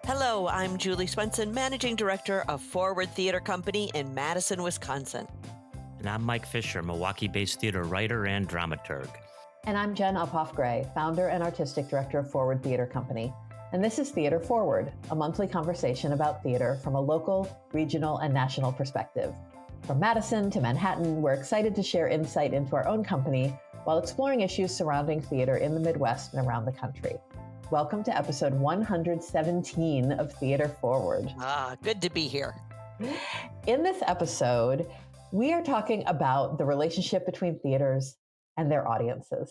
Hello, I'm Julie Swenson, Managing Director of Forward Theater Company in Madison, Wisconsin. And I'm Mike Fisher, Milwaukee-based theater writer and dramaturg. And I'm Jen Uphoff-Gray, founder and artistic director of Forward Theater Company. And this is Theater Forward, a monthly conversation about theater from a local, regional, and national perspective. From Madison to Manhattan, we're excited to share insight into our own company while exploring issues surrounding theater in the Midwest and around the country. Welcome to episode 117 of Theater Forward. Good to be here. In this episode, we are talking about the relationship between theaters and their audiences.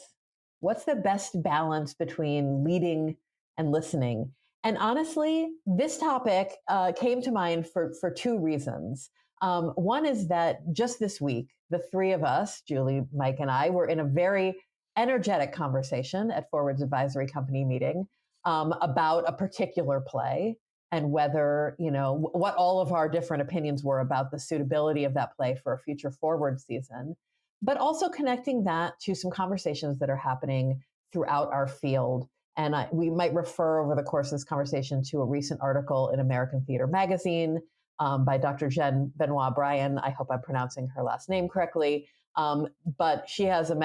What's the best balance between leading and listening? And honestly, this topic came to mind for two reasons. One is that just this week, the three of us, Julie, Mike, and I, were in a very energetic conversation at Forward's advisory company meeting about a particular play and whether, what all of our different opinions were about the suitability of that play for a future Forward season, but also connecting that to some conversations that are happening throughout our field. And we might refer over the course of this conversation to a recent article in American Theater Magazine by Dr. Jen Benoit Bryan. I hope I'm pronouncing her last name correctly. But she has an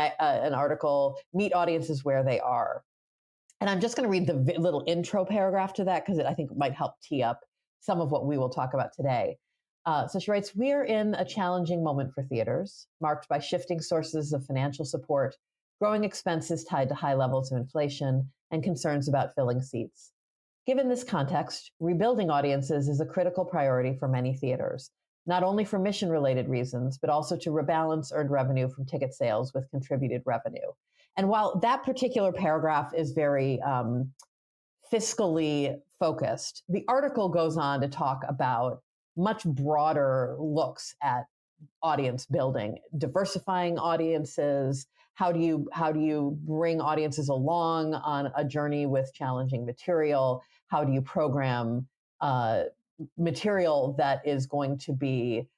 article, Meet Audiences Where They Are. And I'm just going to read the little intro paragraph to that because I think it might help tee up some of what we will talk about today. So she writes, "We're in a challenging moment for theaters, marked by shifting sources of financial support, growing expenses tied to high levels of inflation, and concerns about filling seats. Given this context, rebuilding audiences is a critical priority for many theaters, not only for mission-related reasons, but also to rebalance earned revenue from ticket sales with contributed revenue." And while that particular paragraph is very fiscally focused, the article goes on to talk about much broader looks at audience building, diversifying audiences. How do you bring audiences along on a journey with challenging material? How do you program material that is going to be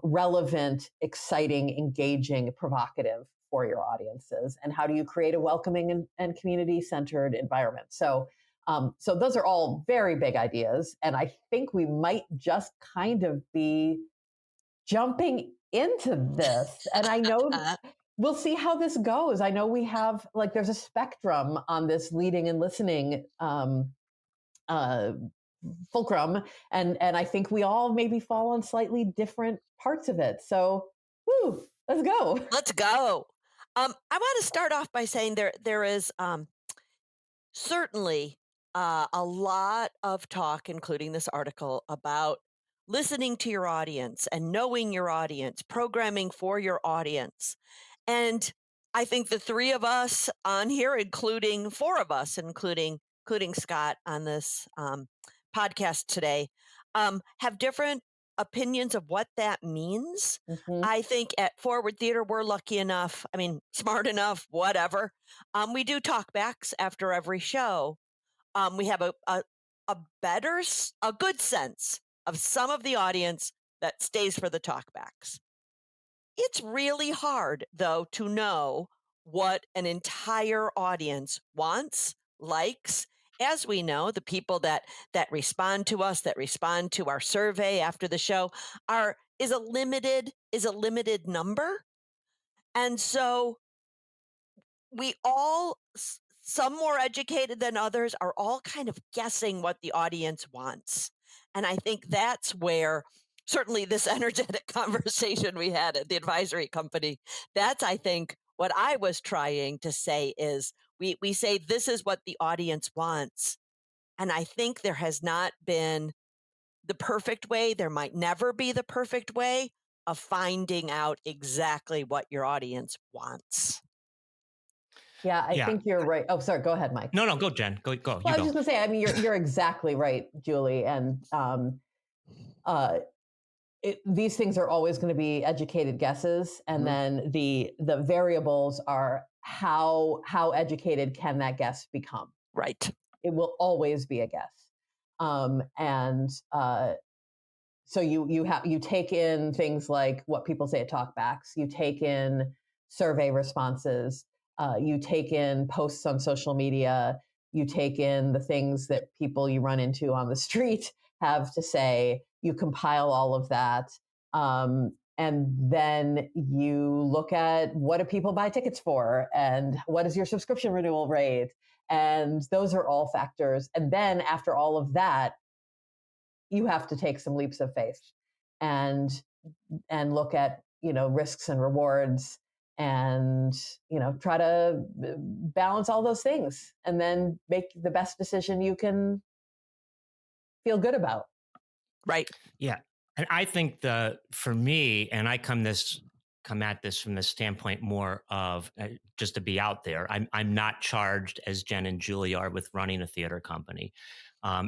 relevant, exciting, engaging, provocative for your audiences? And how do you create a welcoming and community-centered environment? So those are all very big ideas. And I think we might just kind of be jumping into this. And I know we'll see how this goes. I know we have, there's a spectrum on this leading and listening fulcrum. And I think we all maybe fall on slightly different parts of it. So, let's go. Let's go. I want to start off by saying there is certainly a lot of talk, including this article, about listening to your audience and knowing your audience, programming for your audience. And I think the three of us on here, including four of us, including Scott on this podcast today, have different opinions of what that means. Mm-hmm. I think at Forward Theater, we're lucky enough, smart enough, whatever. We do talkbacks after every show. We have a good sense of some of the audience that stays for the talkbacks. It's really hard, though, to know what an entire audience wants, likes. As we know, the people that respond to us, that respond to our survey after the show, is a limited number. And so we all, some more educated than others, are all kind of guessing what the audience wants. And I think that's where certainly this energetic conversation we had at the advisory company, that's, I think, what I was trying to say is we say this is what the audience wants. And I think there has not been the perfect way. There might never be the perfect way of finding out exactly what your audience wants. Yeah, I think you're right. Oh, sorry. Go ahead, Mike. No, go, Jen. Go. Well, I was just going to say, you're exactly right, Julie. And these things are always going to be educated guesses. And then the variables are how educated can that guess become? Right. It will always be a guess. So you take in things like what people say at talkbacks, you take in survey responses, you take in posts on social media, you take in the things that people you run into on the street have to say, you compile all of that. And then you look at what do people buy tickets for and what is your subscription renewal rate? And those are all factors. And then after all of that, you have to take some leaps of faith and look at, risks and rewards and, try to balance all those things and then make the best decision you can feel good about. Right. Yeah. And I think for me, and I come at this from the standpoint more of just to be out there. I'm not charged as Jen and Julie are with running a theater company.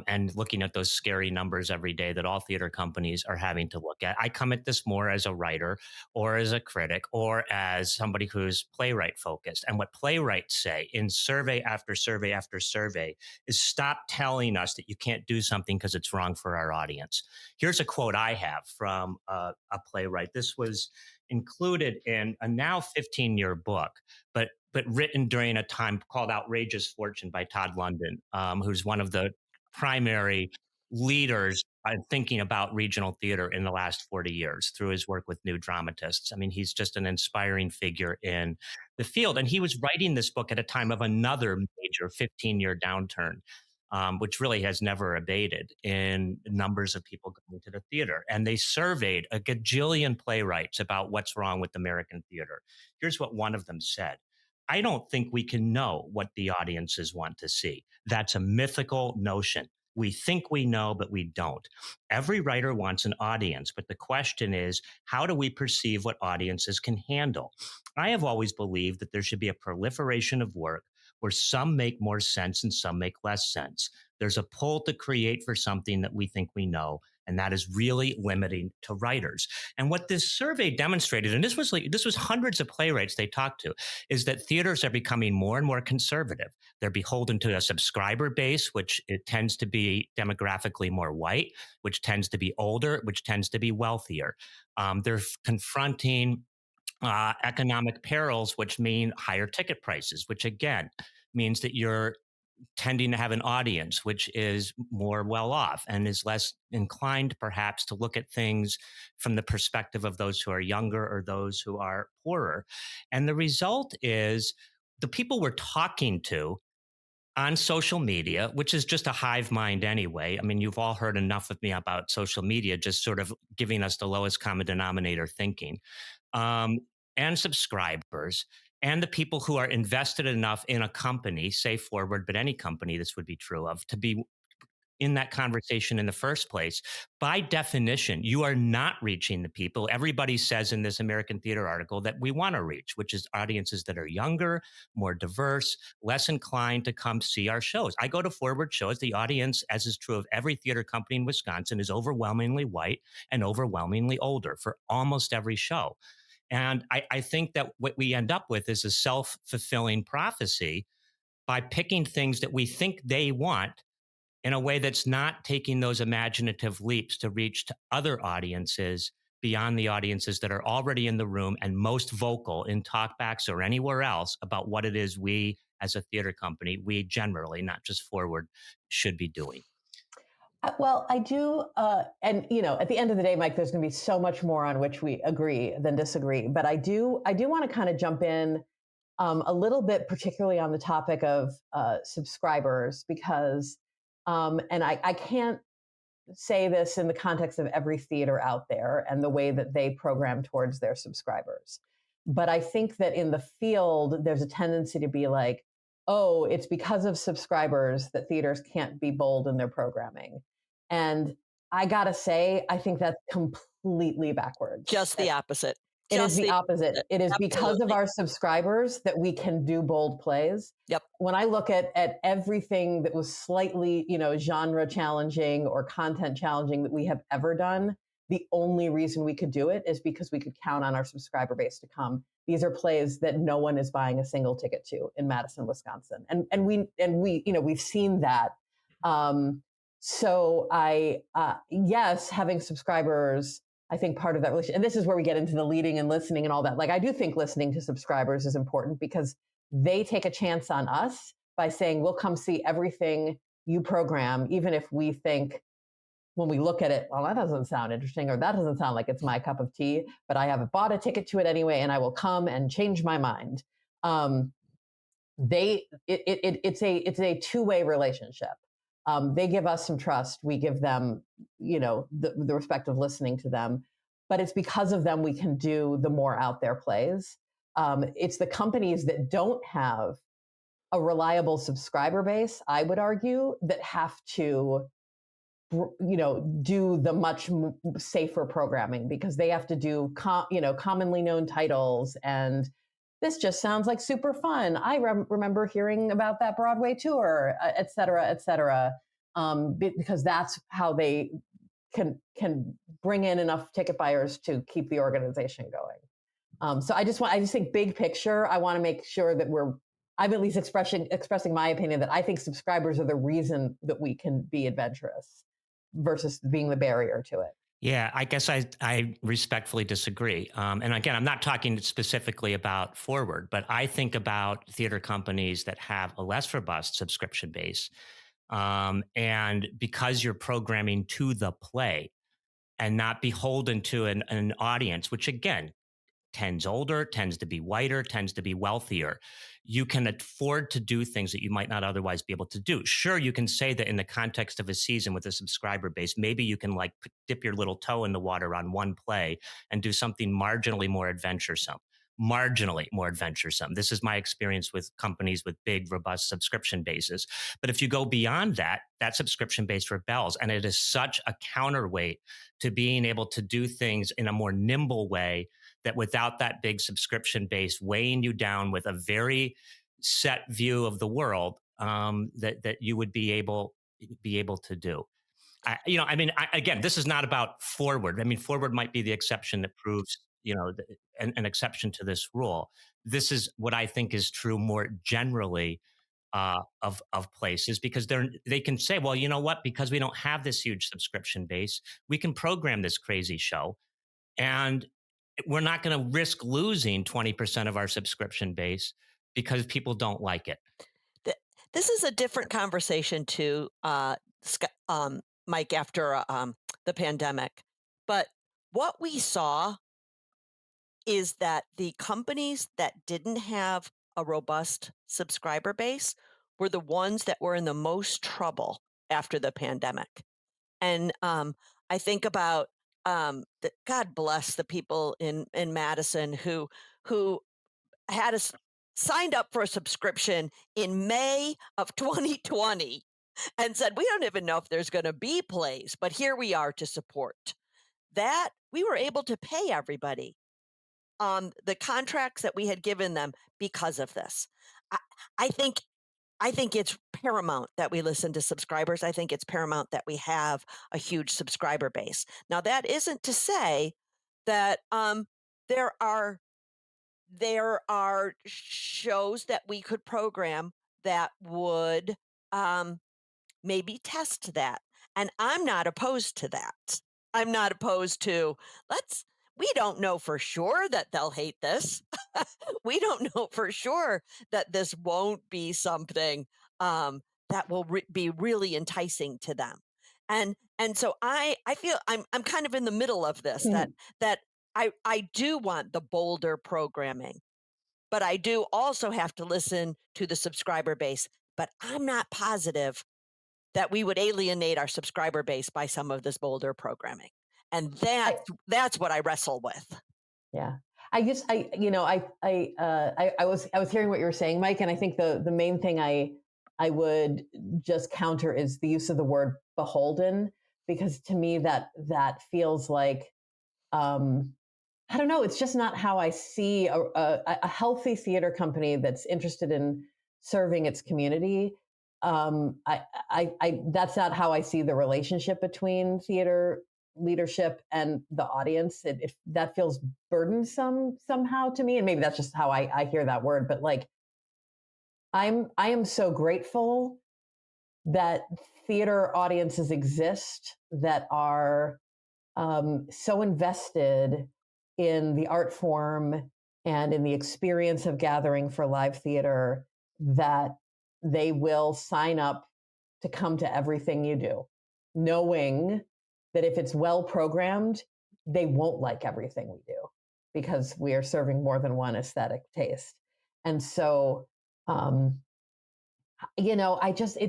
And looking at those scary numbers every day that all theater companies are having to look at. I come at this more as a writer or as a critic or as somebody who's playwright focused. And what playwrights say in survey after survey after survey is stop telling us that you can't do something because it's wrong for our audience. Here's a quote I have from a playwright. This was included in a now 15-year book, but written during a time called Outrageous Fortune by Todd London, who's one of the primary leaders thinking about regional theater in the last 40 years through his work with new dramatists. I mean, he's just an inspiring figure in the field. And he was writing this book at a time of another major 15-year downturn, which really has never abated in numbers of people going to the theater. And they surveyed a gajillion playwrights about what's wrong with American theater. Here's what one of them said. I don't think we can know what the audiences want to see. That's a mythical notion. We think we know, but we don't. Every writer wants an audience, but the question is, how do we perceive what audiences can handle? I have always believed that there should be a proliferation of work where some make more sense and some make less sense. There's a pull to create for something that we think we know, and that is really limiting to writers. And what this survey demonstrated, and this was hundreds of playwrights they talked to, is that theaters are becoming more and more conservative. They're beholden to a subscriber base, which it tends to be demographically more white, which tends to be older, which tends to be wealthier. They're confronting economic perils, which mean higher ticket prices, which again means that you're tending to have an audience which is more well off and is less inclined perhaps to look at things from the perspective of those who are younger or those who are poorer. And the result is the people we're talking to on social media, which is just a hive mind anyway. I mean, you've all heard enough of me about social media, just sort of giving us the lowest common denominator thinking, and subscribers and the people who are invested enough in a company, say Forward, but any company this would be true of, to be in that conversation in the first place. By definition, you are not reaching the people everybody says in this American Theater article that we want to reach, which is audiences that are younger, more diverse, less inclined to come see our shows. I go to Forward shows. The audience, as is true of every theater company in Wisconsin, is overwhelmingly white and overwhelmingly older for almost every show. And I think that what we end up with is a self-fulfilling prophecy by picking things that we think they want in a way that's not taking those imaginative leaps to reach to other audiences beyond the audiences that are already in the room and most vocal in talkbacks or anywhere else about what it is we, as a theater company, we generally, not just Forward, should be doing. Well, I do, and at the end of the day, Mike, there's going to be so much more on which we agree than disagree. But I do want to kind of jump in a little bit, particularly on the topic of subscribers, because, and I can't say this in the context of every theater out there and the way that they program towards their subscribers. But I think that in the field, there's a tendency to be like, oh, it's because of subscribers that theaters can't be bold in their programming. And I gotta say, I think that's completely backwards. Just the opposite. It is the opposite. It is because of Absolutely. our subscribers that we can do bold plays. Yep. When I look at everything that was slightly, genre challenging or content challenging that we have ever done, the only reason we could do it is because we could count on our subscriber base to come. These are plays that no one is buying a single ticket to in Madison, Wisconsin, and we've seen that. So yes, having subscribers, I think part of that relation, and this is where we get into the leading and listening and all that. Like, I do think listening to subscribers is important because they take a chance on us by saying, we'll come see everything you program, even if we think when we look at it, well, that doesn't sound interesting, or that doesn't sound like it's my cup of tea, but I have bought a ticket to it anyway, and I will come and change my mind. It's a two-way relationship. They give us some trust. We give them, the respect of listening to them. But it's because of them we can do the more out there plays. It's the companies that don't have a reliable subscriber base, I would argue, that have to do the much safer programming, because they have to do commonly known titles, and this just sounds like super fun. I remember hearing about that Broadway tour, et cetera, because that's how they can bring in enough ticket buyers to keep the organization going. So I just think big picture, I want to make sure that I'm at least expressing my opinion that I think subscribers are the reason that we can be adventurous versus being the barrier to it. Yeah, I guess I respectfully disagree. And again, I'm not talking specifically about Forward, but I think about theater companies that have a less robust subscription base. And because you're programming to the play and not beholden to an audience, which again, tends older, tends to be whiter, tends to be wealthier. You can afford to do things that you might not otherwise be able to do. Sure, you can say that in the context of a season with a subscriber base, maybe you can like dip your little toe in the water on one play and do something marginally more adventuresome. Marginally more adventuresome. This is my experience with companies with big, robust subscription bases. But if you go beyond that, that subscription base rebels. And it is such a counterweight to being able to do things in a more nimble way, that without that big subscription base weighing you down with a very set view of the world, that you would be able to do. Again, this is not about Forward. I mean, Forward might be the exception that proves, an exception to this rule. This is what I think is true more generally of places, because they can say, well, you know what? Because we don't have this huge subscription base, we can program this crazy show, and we're not going to risk losing 20% of our subscription base because people don't like it. This is a different conversation to Mike, after the pandemic. But what we saw is that the companies that didn't have a robust subscriber base were the ones that were in the most trouble after the pandemic. And I think about God bless the people in Madison who had us signed up for a subscription in May of 2020 and said, we don't even know if there's going to be plays, but here we are to support. That we were able to pay everybody on the contracts that we had given them because of this. I, I think I think it's paramount that we listen to subscribers. I think it's paramount that we have a huge subscriber base. Now, that isn't to say that there are shows that we could program that would maybe test that. And I'm not opposed to that. I'm not opposed to let's we don't know for sure that they'll hate this. We don't know for sure that this won't be something that will be really enticing to them. And so I feel I'm kind of in the middle of this, Hmm. that I do want the bolder programming, but I do also have to listen to the subscriber base. But I'm not positive that we would alienate our subscriber base by some of this bolder programming. And I, that's what I wrestle with. yeah. I just, I was hearing what you were saying, Mike, and I think the main thing I would just counter is the use of the word beholden, because to me that feels like, I don't know, it's just not how I see a healthy theater company that's interested in serving its community. That's not how I see the relationship between theater leadership and the audience. That feels burdensome somehow to me, and maybe that's just how I hear that word. But like, I am so grateful that theater audiences exist that are so invested in the art form and in the experience of gathering for live theater, that they will sign up to come to everything you do, knowing that if it's well programmed, they won't like everything we do because we are serving more than one aesthetic taste. And so,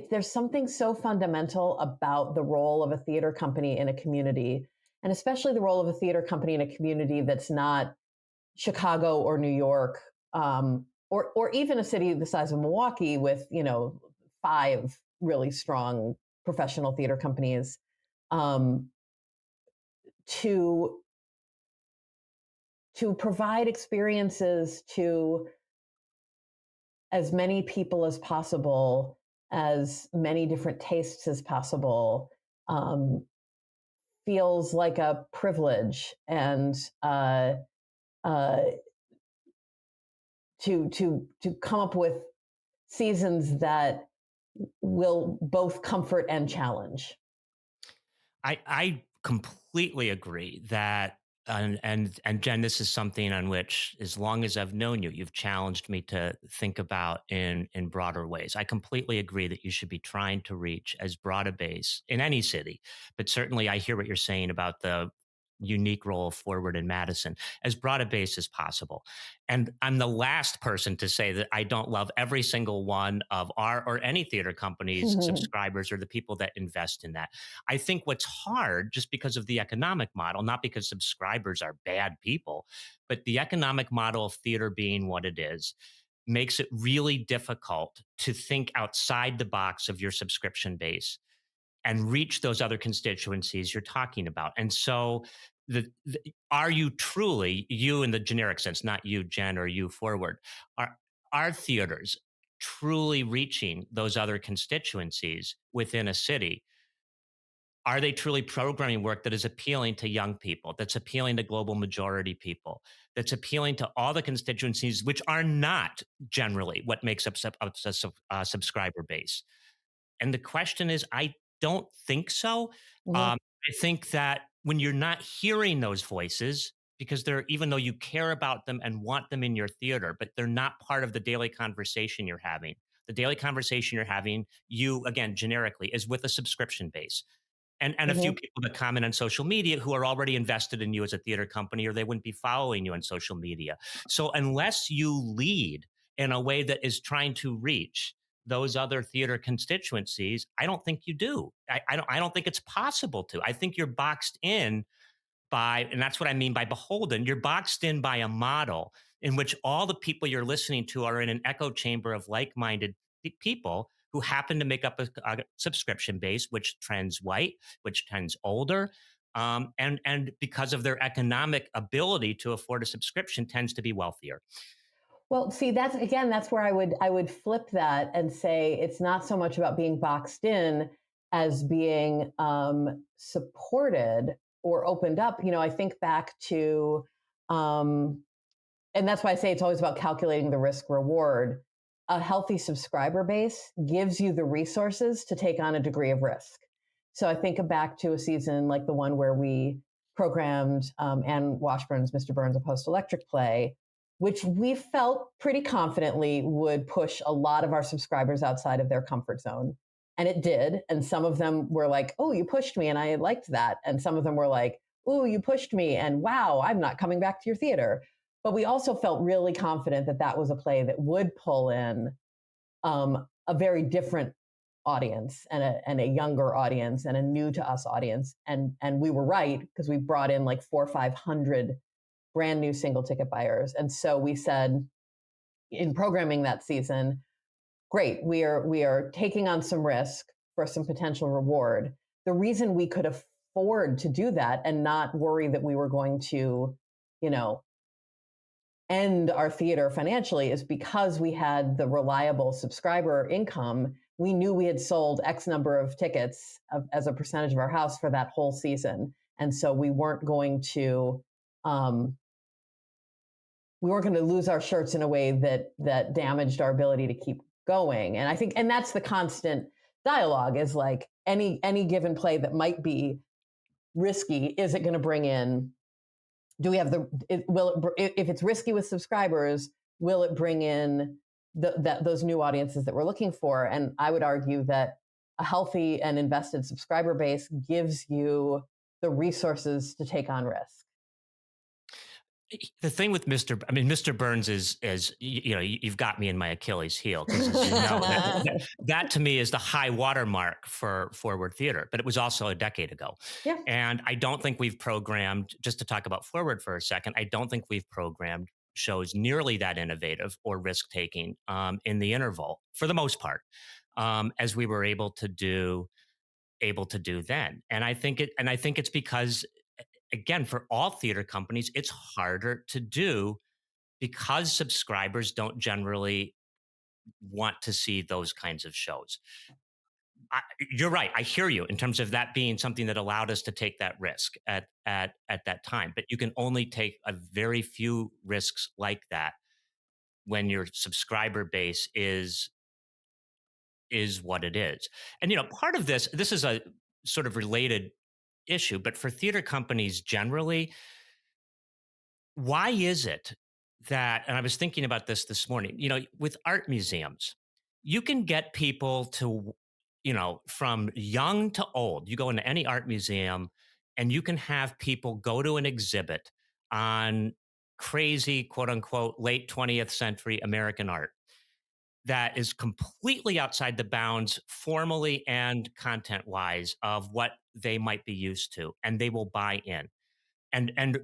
there's something so fundamental about the role of a theater company in a community, and especially the role of a theater company in a community that's not Chicago or New York, or even a city the size of Milwaukee with 5 really strong professional theater companies, um, to provide experiences to as many people as possible, as many different tastes as possible, um, feels like a privilege, and uh, to come up with seasons that will both comfort and challenge. I completely agree that, and Jen, this is something on which, as long as I've known you, you've challenged me to think about in broader ways. I completely agree that you should be trying to reach as broad a base in any city, but certainly I hear what you're saying about the unique role of Forward in Madison, as broad a base as possible. And I'm the last person to say that I don't love every single one of our or any theater company's subscribers or the people that invest in that. I think what's hard, just because of the economic model, not because subscribers are bad people, but the economic model of theater being what it is, makes it really difficult to think outside the box of your subscription base and reach those other constituencies you're talking about. And so, are you truly, you in the generic sense, not you, Jen, or you, Forward, are theaters truly reaching those other constituencies within a city? Are they truly programming work that is appealing to young people, that's appealing to global majority people, that's appealing to all the constituencies, which are not generally what makes up a subscriber base? And the question is, I don't think so. Mhm. I think that when you're not hearing those voices, because they're, even though you care about them and want them in your theater, but they're not part of the daily conversation you're having. The daily conversation you're having, you again, generically, is with a subscription base and a few Mhm. people that comment on social media who are already invested in you as a theater company, or they wouldn't be following you on social media. So unless you lead in a way that is trying to reach those other theater constituencies, I don't think you do. I don't think it's possible to. I think you're boxed in by, and that's what I mean by beholden, you're boxed in by a model in which all the people you're listening to are in an echo chamber of like-minded people who happen to make up a subscription base, which trends white, which trends older, and because of their economic ability to afford a subscription, tends to be wealthier. Well, see, that's where I would flip that and say it's not so much about being boxed in as being supported or opened up. I think back to, um, and that's why I say it's always about calculating the risk reward. A healthy subscriber base gives you the resources to take on a degree of risk. So I think back to a season like the one where we programmed Anne Washburn's Mr. Burns, a post-electric play, which we felt pretty confidently would push a lot of our subscribers outside of their comfort zone. And it did. And some of them were like, oh, you pushed me, and I liked that. And some of them were like, oh, you pushed me, and wow, I'm not coming back to your theater. But we also felt really confident that that was a play that would pull in a very different audience, and a younger audience, and a new to us audience. And we were right, because we brought in like 400 or 500 brand new single ticket buyers. And so we said in programming that season, great, we are taking on some risk for some potential reward. The reason we could afford to do that and not worry that we were going to, you know, end our theater financially is because we had the reliable subscriber income. We knew we had sold X number of tickets as a percentage of our house for that whole season. And so um, we weren't going to lose our shirts in a way that damaged our ability to keep going. And I think, and that's the constant dialogue, is like any given play that might be risky, is it going to bring in, do we have if it's risky with subscribers, will it bring in those new audiences that we're looking for. And I would argue that a healthy and invested subscriber base gives you the resources to take on risk. The thing with Mr. Burns is you've got me in my Achilles heel because, as you know, that to me is the high watermark for forward theater, but it was also a decade ago. Yeah. And I don't think we've programmed, just to talk about forward for a second, I don't think we've programmed shows nearly that innovative or risk taking in the interval for the most part, as we were able to do then. And I think it's because, again, for all theater companies, it's harder to do because subscribers don't generally want to see those kinds of shows. You're right. I hear you in terms of that being something that allowed us to take that risk at that time. But you can only take a very few risks like that when your subscriber base is what it is. And part of this is a sort of related issue, but for theater companies generally, why is it that, and I was thinking about this morning, with art museums, you can get people to, from young to old, you go into any art museum and you can have people go to an exhibit on crazy, quote unquote, late 20th century American art that is completely outside the bounds, formally and content wise, of what they might be used to, and they will buy in. And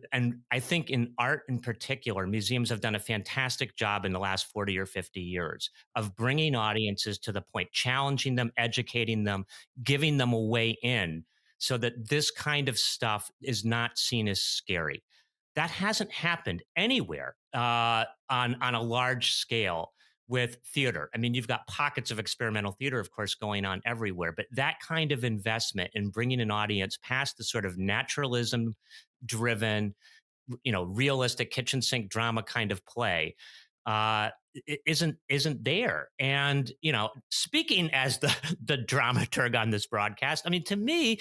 I think in art in particular, museums have done a fantastic job in the last 40 or 50 years of bringing audiences to the point, challenging them, educating them, giving them a way in so that this kind of stuff is not seen as scary. That hasn't happened anywhere on a large scale with theater. I mean, you've got pockets of experimental theater, of course, going on everywhere, but that kind of investment in bringing an audience past the sort of naturalism driven, realistic kitchen sink drama kind of play isn't there. And speaking as the dramaturg on this broadcast, I mean, to me,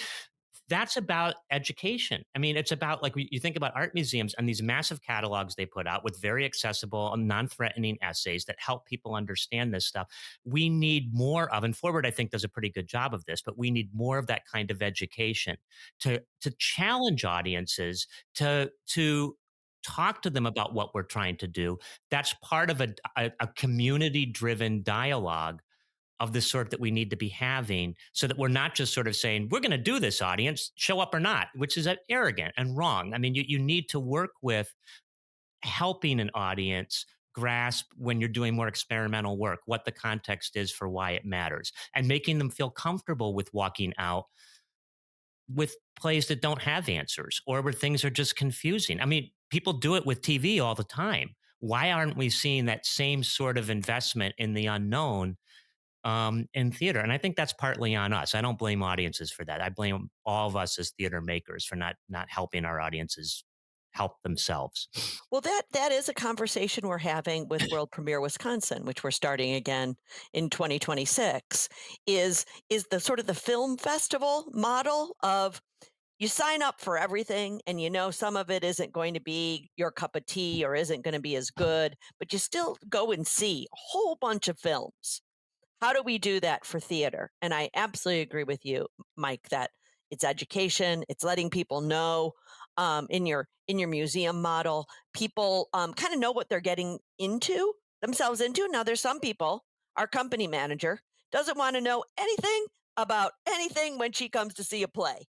that's about education. I mean, it's about, like, you think about art museums and these massive catalogs they put out with very accessible and non-threatening essays that help people understand this stuff. We need more of, and Forward, I think, does a pretty good job of this, but we need more of that kind of education to challenge audiences to talk to them about what we're trying to do. That's part of a community driven dialogue of the sort that we need to be having, so that we're not just sort of saying, we're going to do this, audience, show up or not, which is arrogant and wrong. I mean, you need to work with helping an audience grasp, when you're doing more experimental work, what the context is for why it matters, and making them feel comfortable with walking out with plays that don't have answers or where things are just confusing. I mean, people do it with TV all the time. Why aren't we seeing that same sort of investment in the unknown in theater? And I think that's partly on us. I don't blame audiences for that. I blame all of us as theater makers for not helping our audiences help themselves. Well, that is a conversation we're having with World Premiere Wisconsin, which we're starting again in 2026. Is the sort of the film festival model of, you sign up for everything and some of it isn't going to be your cup of tea or isn't going to be as good, but you still go and see a whole bunch of films. How do we do that for theater? And I absolutely agree with you, Mike, that it's education, it's letting people know, in your museum model, people kind of know what they're getting into themselves into. Now, there's some people, our company manager doesn't want to know anything about anything when she comes to see a play.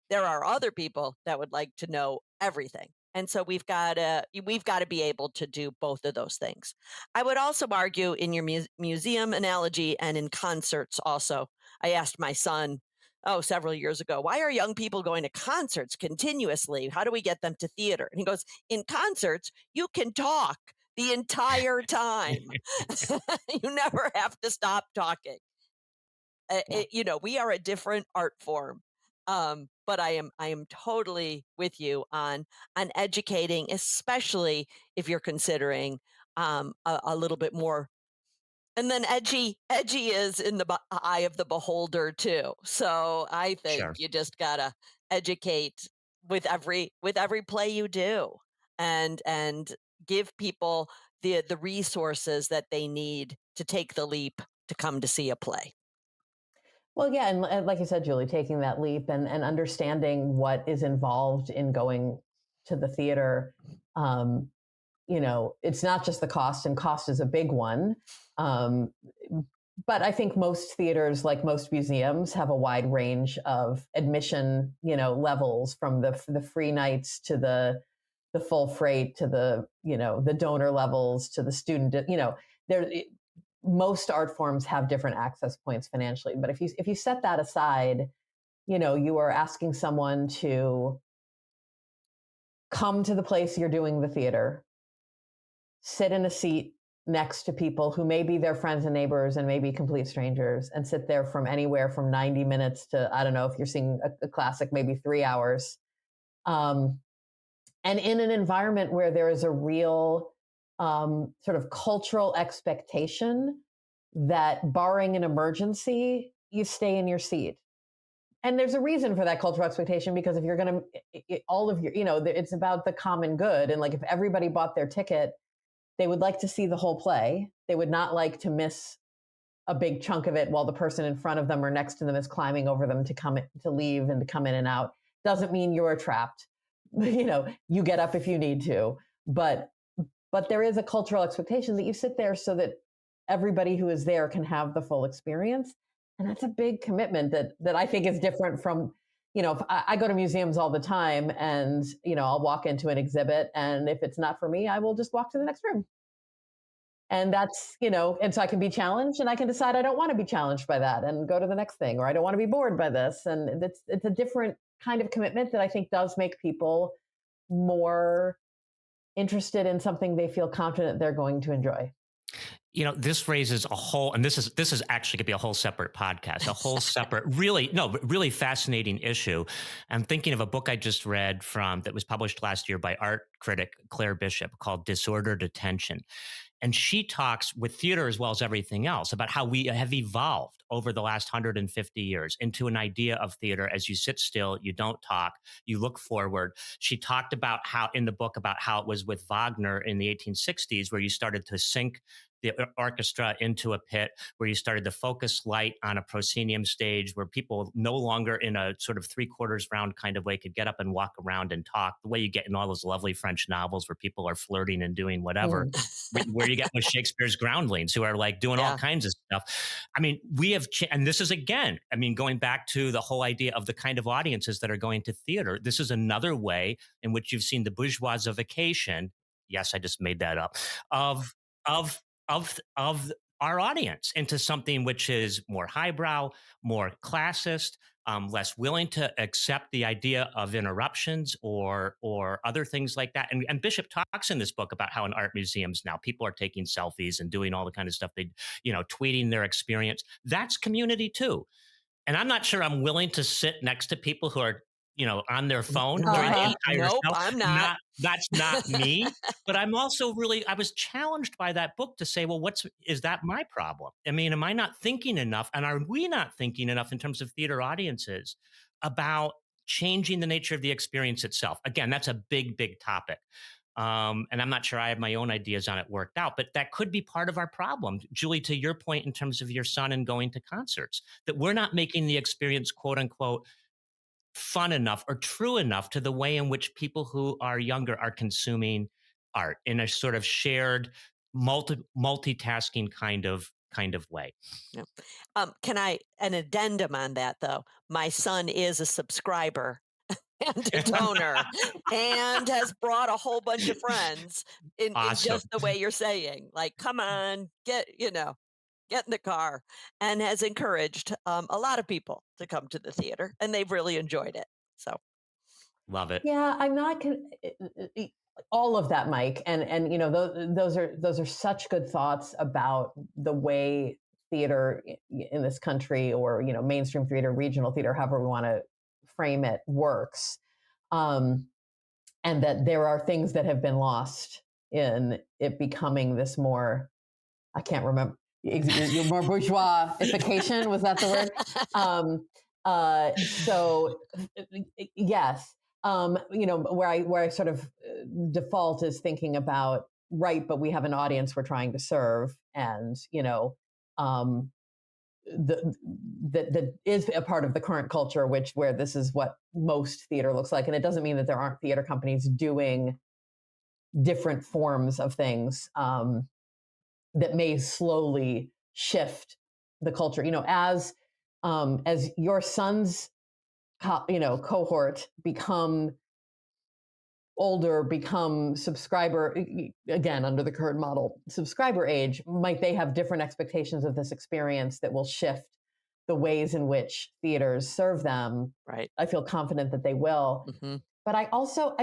There are other people that would like to know everything. And so we've got to be able to do both of those things. I would also argue in your museum analogy and in concerts also. I asked my son, several years ago, why are young people going to concerts continuously? How do we get them to theater? And he goes, in concerts, you can talk the entire time. You never have to stop talking. Yeah. We are a different art form. But I am totally with you on educating, especially if you're considering a little bit more. And then edgy is in the eye of the beholder too. So I think Sure. you just gotta educate with every play you do, and give people the resources that they need to take the leap to come to see a play. Well, yeah, and like you said, Julie, taking that leap and understanding what is involved in going to the theater. Um, it's not just the cost, and cost is a big one. Um, but I think most theaters, like most museums, have a wide range of admission, levels, from the free nights to the full freight to the donor levels to the student. There, most art forms have different access points financially. But if you set that aside, you are asking someone to come to the place you're doing the theater, sit in a seat next to people who may be their friends and neighbors and may be complete strangers, and sit there from anywhere from 90 minutes to, I don't know, if you're seeing a classic, maybe 3 hours. And in an environment where there is a real sort of cultural expectation that, barring an emergency, you stay in your seat. And there's a reason for that cultural expectation, because if you're going to, all of your, it's about the common good. And like, if everybody bought their ticket, they would like to see the whole play. They would not like to miss a big chunk of it while the person in front of them or next to them is climbing over them to leave and to come in and out. Doesn't mean you're trapped. You get up if you need to, but there is a cultural expectation that you sit there so that everybody who is there can have the full experience. And that's a big commitment that I think is different from, if I go to museums all the time, and, I'll walk into an exhibit, and if it's not for me, I will just walk to the next room. And that's, and so I can be challenged, and I can decide I don't want to be challenged by that and go to the next thing, or I don't want to be bored by this. And it's a different kind of commitment that I think does make people more interested in something they feel confident they're going to enjoy. This raises a whole, and this is actually going to be a whole separate podcast, a whole separate, really fascinating issue. I'm thinking of a book I just read that was published last year by art critic Claire Bishop, called Disordered Attention. And she talks, with theater as well as everything else, about how we have evolved over the last 150 years into an idea of theater as you sit still, you don't talk, you look forward. She talked about how, in the book, about how it was with Wagner in the 1860s, where you started to sink the orchestra into a pit, where you started to focus light on a proscenium stage, where people no longer in a sort of 3/4 round kind of way could get up and walk around and talk the way you get in all those lovely French novels where people are flirting and doing whatever, where you get with Shakespeare's groundlings who are like doing all kinds of stuff. I mean, we have, and this is again, going back to the whole idea of the kind of audiences that are going to theater. This is another way in which you've seen the bourgeoisification. Yes, I just made that up. Of our audience into something which is more highbrow, more classist, less willing to accept the idea of interruptions or other things like that. And Bishop talks in this book about how in art museums now people are taking selfies and doing all the kind of stuff tweeting their experience. That's community too. And I'm not sure I'm willing to sit next to people who are on their phone during the entire nope, show. I'm not. That's not me. But I'm also I was challenged by that book to say, well, is that my problem? Am I not thinking enough? And are we not thinking enough in terms of theater audiences about changing the nature of the experience itself? Again, that's a big, big topic. And I'm not sure I have my own ideas on it worked out, but that could be part of our problem. Julie, to your point in terms of your son and going to concerts, that we're not making the experience, quote unquote, fun enough or true enough to the way in which people who are younger are consuming art in a sort of shared multitasking kind of way. Yeah. Can I an addendum on that though? My son is a subscriber and a donor and has brought a whole bunch of friends in just the way you're saying. Like, come on, get in the car, and has encouraged a lot of people to come to the theater, and they've really enjoyed it. So, love it. Yeah, I'm not all of that, Mike, and those are such good thoughts about the way theater in this country, or mainstream theater, regional theater, however we want to frame it, works, and that there are things that have been lost in it becoming this more, I can't remember, more bourgeoisification, was that the word? So yes, where I sort of default is thinking about right, but we have an audience we're trying to serve, and um, that is a part of the current culture, where this is what most theater looks like. And it doesn't mean that there aren't theater companies doing different forms of things that may slowly shift the culture. As your son's cohort become older, become subscriber, again under the current model, subscriber age, might they have different expectations of this experience that will shift the ways in which theaters serve them? Right. I feel confident that they will. Mm-hmm. But I also,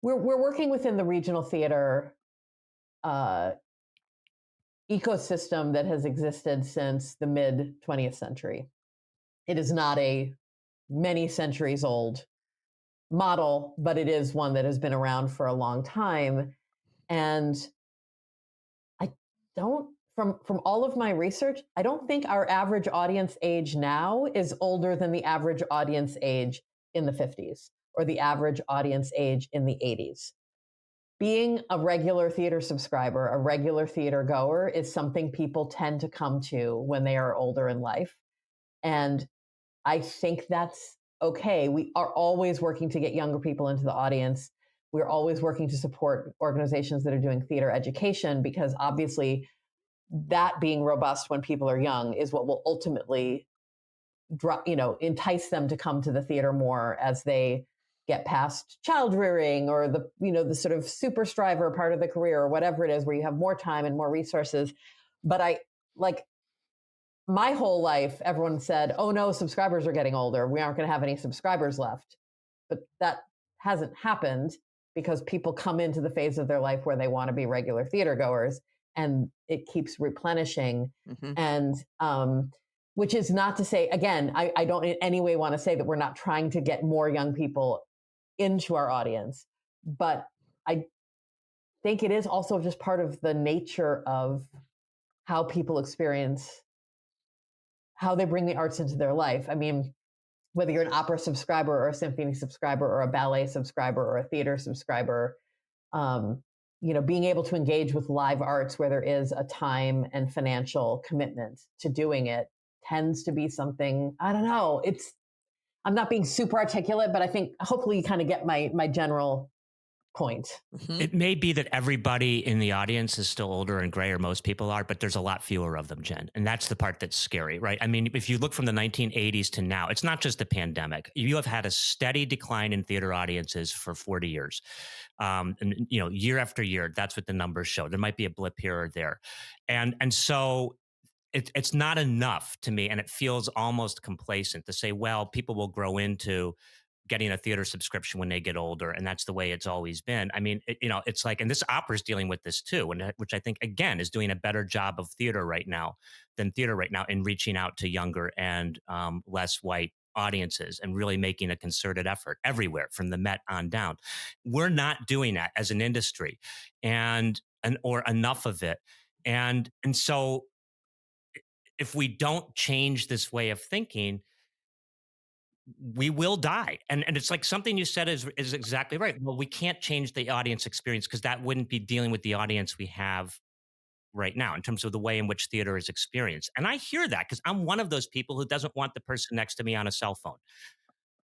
we're working within the regional theater uh, ecosystem that has existed since the mid 20th century. It is not a many centuries old model, but it is one that has been around for a long time. And I don't, from all of my research, I don't think our average audience age now is older than the average audience age in the 50s or the average audience age in the 80s. Being a regular theater subscriber, a regular theater goer, is something people tend to come to when they are older in life. And I think that's okay. We are always working to get younger people into the audience. We're always working to support organizations that are doing theater education, because obviously that being robust when people are young is what will ultimately entice them to come to the theater more as they get past child rearing, or the sort of super striver part of the career, or whatever it is, where you have more time and more resources. But my whole life, everyone said, oh no, subscribers are getting older, we aren't going to have any subscribers left. But that hasn't happened, because people come into the phase of their life where they want to be regular theater goers, and it keeps replenishing. Mm-hmm. And which is not to say, again, I don't in any way want to say that we're not trying to get more young people into our audience, but I think it is also just part of the nature of how people experience, how they bring the arts into their life. Whether you're an opera subscriber or a symphony subscriber or a ballet subscriber or a theater subscriber, being able to engage with live arts where there is a time and financial commitment to doing it tends to be something, I don't know, I'm not being super articulate, but I think hopefully you kind of get my general point. Mm-hmm. It may be that everybody in the audience is still older and gray, or most people are, but there's a lot fewer of them, Jen. And that's the part that's scary, right? If you look from the 1980s to now, it's not just the pandemic. You have had a steady decline in theater audiences for 40 years. Year after year, that's what the numbers show. There might be a blip here or there. And so it's not enough to me, and it feels almost complacent to say, well, people will grow into getting a theater subscription when they get older, and that's the way it's always been. It's like, and this opera's dealing with this too, which I think again is doing a better job of theater right now in reaching out to younger and less white audiences, and really making a concerted effort everywhere from the Met on down. We're not doing that as an industry, or enough of it, and so if we don't change this way of thinking, we will die. And it's like something you said is exactly right. Well, we can't change the audience experience, because that wouldn't be dealing with the audience we have right now in terms of the way in which theater is experienced. And I hear that, because I'm one of those people who doesn't want the person next to me on a cell phone.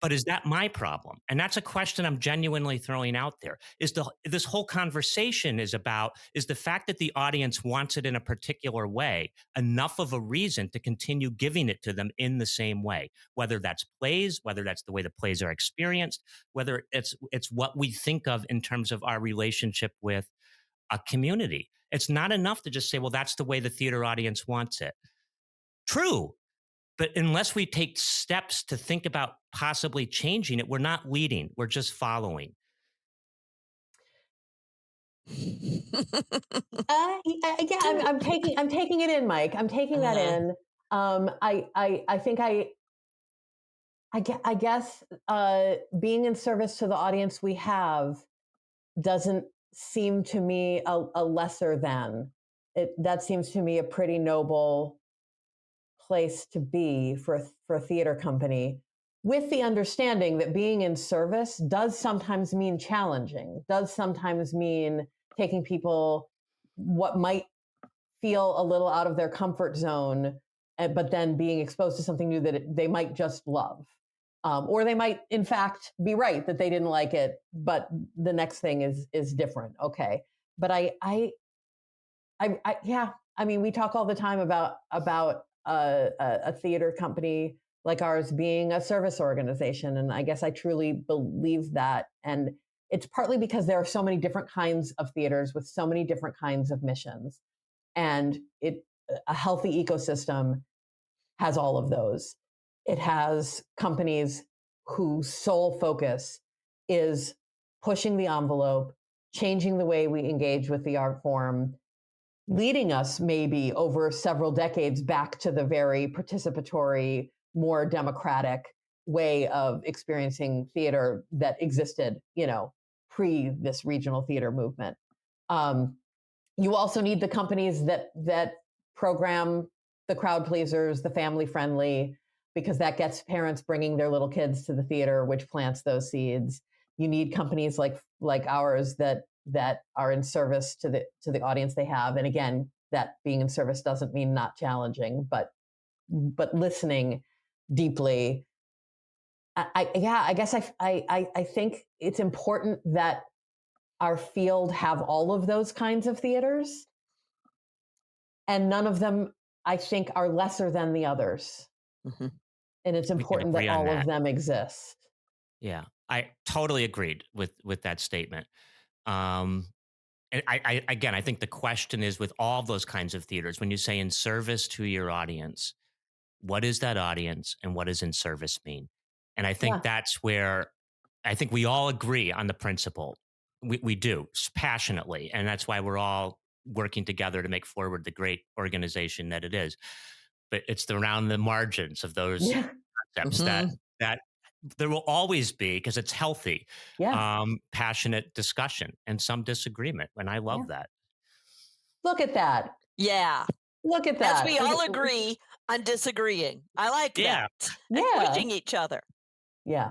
But is that my problem? And that's a question I'm genuinely throwing out there. This whole conversation is the fact that the audience wants it in a particular way enough of a reason to continue giving it to them in the same way, whether that's plays, whether that's the way the plays are experienced, whether it's what we think of in terms of our relationship with a community. It's not enough to just say, well, that's the way the theater audience wants it. True. But unless we take steps to think about possibly changing it, we're not leading, we're just following. Yeah, I'm taking it in, Mike. I'm taking that in. I think I guess being in service to the audience we have doesn't seem to me a lesser than. That seems to me a pretty noble place to be for a theater company. with the understanding that being in service does sometimes mean challenging, does sometimes mean taking people what might feel a little out of their comfort zone, but then being exposed to something new that they might just love. Or they might, in fact, be right that they didn't like it, but the next thing is different. Okay, but yeah. I mean, we talk all the time about a theater company like ours being a service organization, and I guess I truly believe that. And it's partly because there are so many different kinds of theaters with so many different kinds of missions, and a healthy ecosystem has all of those. It has companies whose sole focus is pushing the envelope, changing the way we engage with the art form, leading us maybe over several decades back to the very participatory, more democratic way of experiencing theater that existed, pre this regional theater movement. You also need the companies that program the crowd pleasers, the family friendly, because that gets parents bringing their little kids to the theater, which plants those seeds. You need companies like ours that are in service to the audience they have. And again, that being in service doesn't mean not challenging, but listening deeply. I guess I think it's important that our field have all of those kinds of theaters, and none of them, I think, are lesser than the others. Mm-hmm. And it's important that all of them exist. Yeah, I totally agreed with that statement. And I think the question is, with all those kinds of theaters, when you say in service to your audience, what is that audience and what does in service mean? And I think that's where I think we all agree on the principle. We do passionately. And that's why we're all working together to make Forward the great organization that it is. But it's around the margins of those concepts that there will always be, because it's healthy, passionate discussion and some disagreement. And I love that. Look at that. Yeah. Look at that. As we all agree on disagreeing. I like that. And pushing each other. Yeah.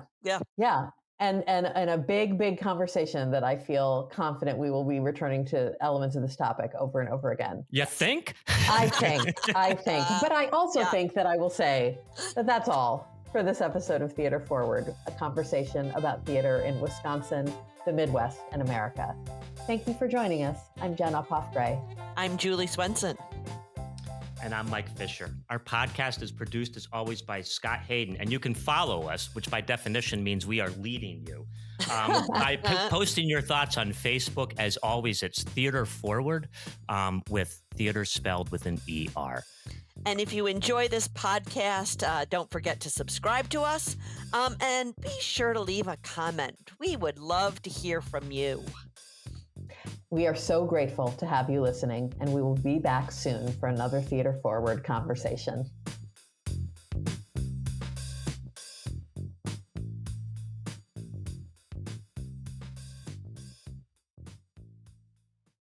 And a big conversation that I feel confident we will be returning to elements of this topic over and over again. You think? I think. But I also think that I will say that that's all for this episode of Theater Forward, a conversation about theater in Wisconsin, the Midwest, and America. Thank you for joining us. I'm Jen Uphoff-Gray. I'm Julie Swenson. And I'm Mike Fisher. Our podcast is produced, as always, by Scott Hayden. And you can follow us, which by definition means we are leading you, by posting your thoughts on Facebook. As always, it's Theater Forward, with theater spelled with an ER. And if you enjoy this podcast, don't forget to subscribe to us, and be sure to leave a comment. We would love to hear from you. We are so grateful to have you listening, and we will be back soon for another Theater Forward conversation.